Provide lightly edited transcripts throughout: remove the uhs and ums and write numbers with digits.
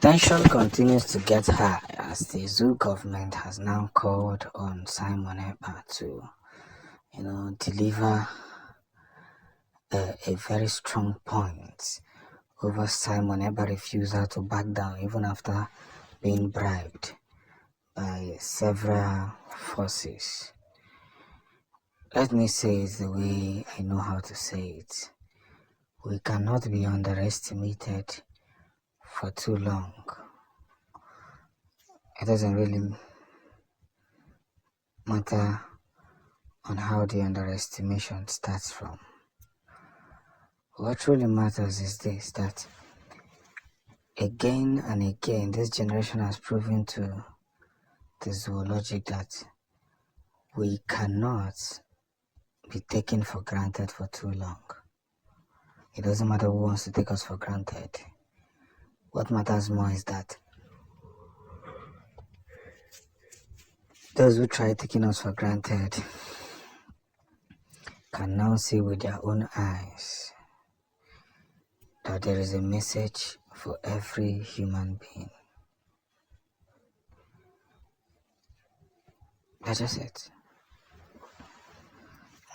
Tension continues to get high as the zoo government has now called on Simon Ekpa'S to, deliver a very strong point over Simon Ekpa'S' refusal to back down even after being bribed by several forces. Let me say it the way I know how to say it. We cannot be underestimated for too long. It doesn't really matter on how the underestimation starts from. What truly matters is this, that again and again this generation has proven to the zoologic that we cannot be taken for granted for too long. It doesn't matter who wants to take us for granted. What matters more is that those who try taking us for granted can now see with their own eyes that there is a message for every human being. That's just it.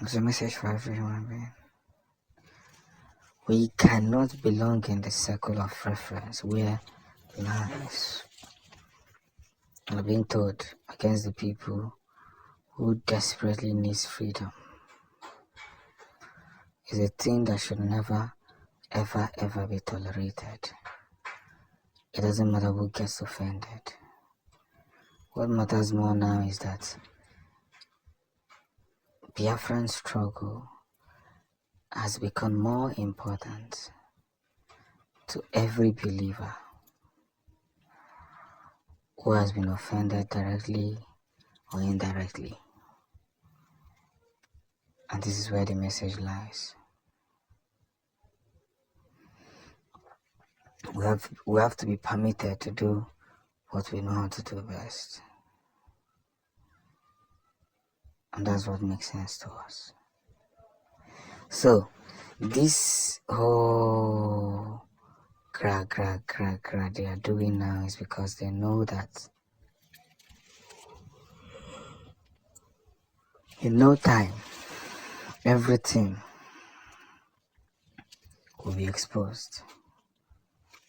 There's a message for every human being. We cannot belong in the circle of reference where lies are being told against the people who desperately needs freedom. It's a thing that should never, ever be tolerated. It doesn't matter who gets offended. What matters more now is that Biafran struggle has become more important to every believer who has been offended directly or indirectly. And this is where the message lies. We have to be permitted to do what we know how to do best. And that's what makes sense to us. So, this whole gra they are doing now is because they know that in no time, everything will be exposed.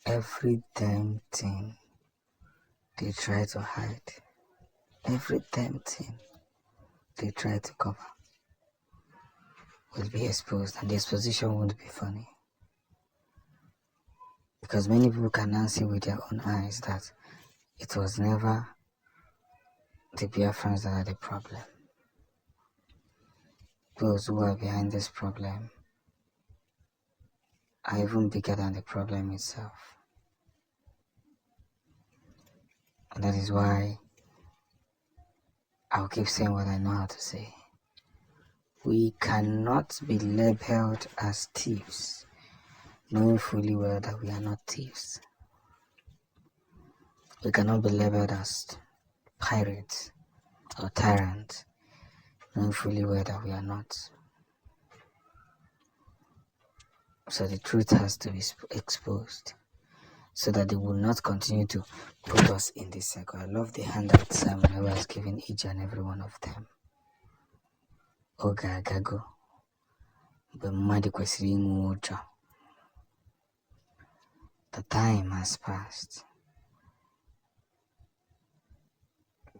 Every damn thing they try to hide, every damn thing they try to cover will be exposed, and the exposition won't be funny. Because many people can now see with their own eyes that it was never the Biafrans that had the problem. Those who are behind this problem are even bigger than the problem itself. And that is why I'll keep saying what I know how to say. We cannot be labeled as thieves, knowing fully well that we are not thieves. We cannot be labeled as pirates or tyrants, knowing fully well that we are not. So the truth has to be exposed so that they will not continue to put us in this circle. I love the handout Simon was giving each and every one of them. Oga Gago, but Madi Kwesiri. The time has passed.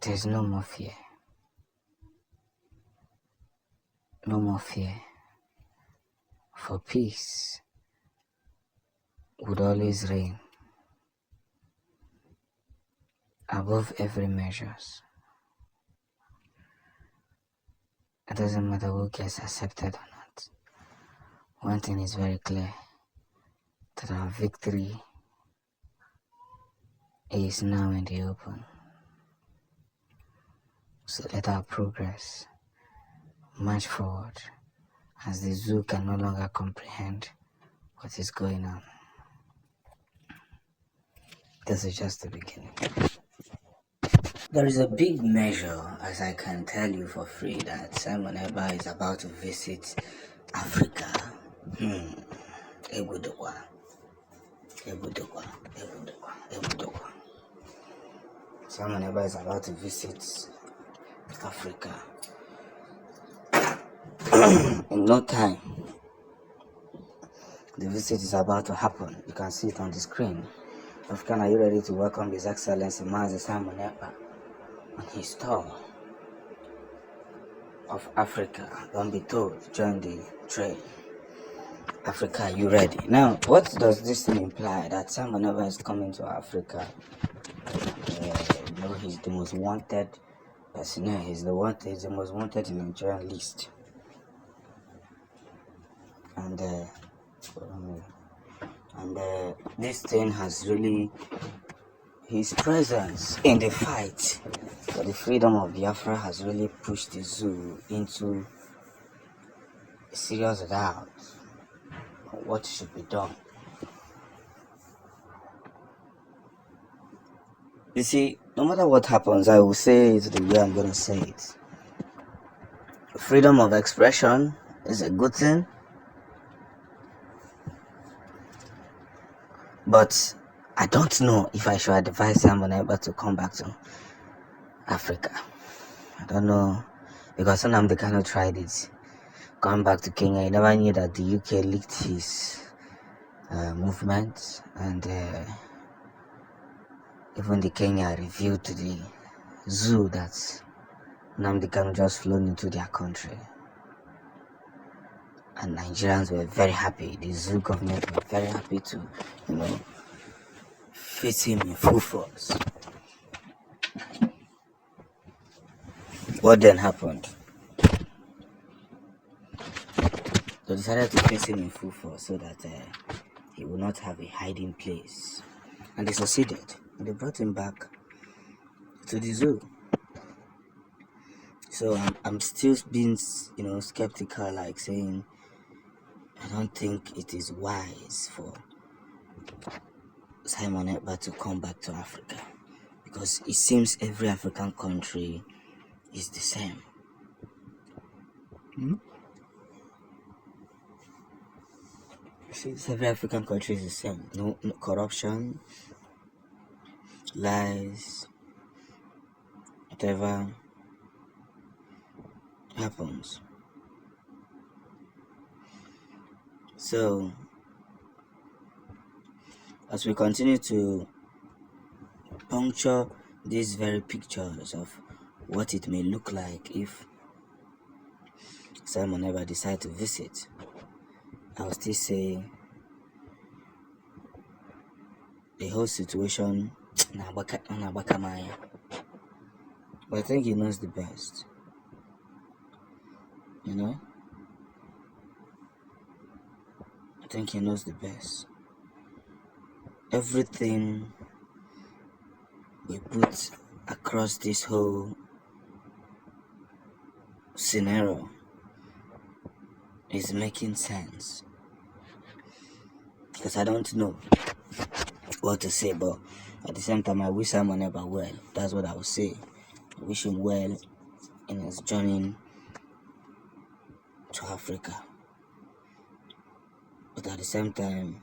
There's no more fear. No more fear. For peace would always reign above every measures. It doesn't matter who gets accepted or not. One thing is very clear, that our victory is now in the open. So let our progress march forward as the zoo can no longer comprehend what is going on. This is just the beginning. There is a big measure, as I can tell you for free, that Simon Ekpa'S is about to visit Africa. Ebudokwa. Simon Ekpa is about to visit Africa. In no time, the visit is about to happen. You can see it on the screen. African, are you ready to welcome His Excellency Mazi Simon Ekpa on his tour of Africa? Don't be told, join the train. Africa, are you ready? Now, what does this thing imply? That Simon Ekpa is coming to Africa? He's the most wanted person. He's the most wanted in the Nigerian list. And this thing has really, his presence in the fight for the freedom of Biafra has really pushed the zoo into a serious doubt on what should be done. You see, no matter what happens, I will say it the way I'm going to say it. Freedom of expression is a good thing, but I don't know if I should advise Simon Ekpa to come back to Africa. I don't know, because Nnamdi Kanu tried it. Going back to Kenya, he never knew that the UK leaked his movement, and even the Kenya revealed to the zoo that Nnamdi Kanu just flown into their country. And Nigerians were very happy. The zoo government were very happy to, face him in full force. What then happened? They decided to face him in full force so that he would not have a hiding place. And they succeeded. And they brought him back to the zoo. So I'm still being, skeptical, like saying, I don't think it is wise for Simon Ekpa to come back to Africa, because it seems every African country is the same. It seems every African country is the same. No corruption, lies, whatever happens. So, as we continue to puncture these very pictures of what it may look like if Simon Ekpa decides to visit, I will still say the whole situation, but I think he knows the best. I think he knows the best. Everything we put across this whole scenario is making sense, because I don't know what to say, but at the same time I wish Simon Ekpa well. That's what I would say. I wish him well in his journey to Africa, but at the same time